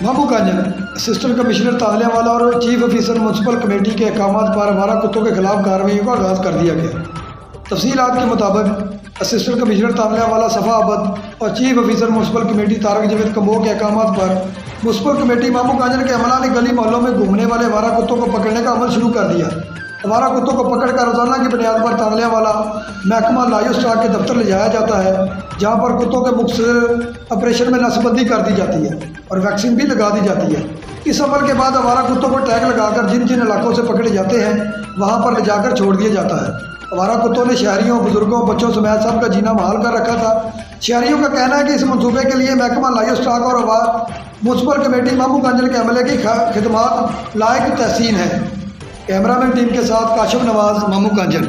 مامو Kanjan assistant commissioner تانلے والا اور چیف آفیسر میونسپل کمیٹی کے احکامات پر آوارہ کتوں کے خلاف کارروائیوں کا آغاز کر دیا گیا۔ تفصیلات کے مطابق اسسٹنٹ کمشنر تانلے والا صفا عبد اور chief officer municipal committee Tariq Javed Kamboh کے احکامات پر میونسپل کمیٹی مامو کانجن کے عملہ نے گلی محلوں میں گھومنے والے آوارہ کتوں کو پکڑنے کا عمل شروع کر دیا۔ آوارہ کتوں کو پکڑ کر روزانہ کی بنیاد پر تانلے والا محکمہ لائیو اسٹاک کے دفتر لے جایا جاتا ہے، جہاں پر کتوں کے مختصر آپریشن میں نسل بندی کر دی جاتی ہے اور ویکسین بھی لگا دی جاتی ہے۔ اس عمل کے بعد آوارہ کتوں کو ٹیگ لگا کر جن جن علاقوں سے پکڑے جاتے ہیں وہاں پر لے جا کر چھوڑ دیا جاتا ہے۔ آوارہ کتوں نے شہریوں، بزرگوں، بچوں سمیت سب کا جینا محال کر رکھا تھا۔ شہریوں کا کہنا ہے کہ اس منصوبے کے لیے محکمہ لائیو اسٹاک اور میونسپل کمیٹی مامو کانجن کے عملے کی خدمات لائق تحسین ہیں۔ کیمرہ مین ٹیم کے ساتھ کاشف نواز، مامو کانجن۔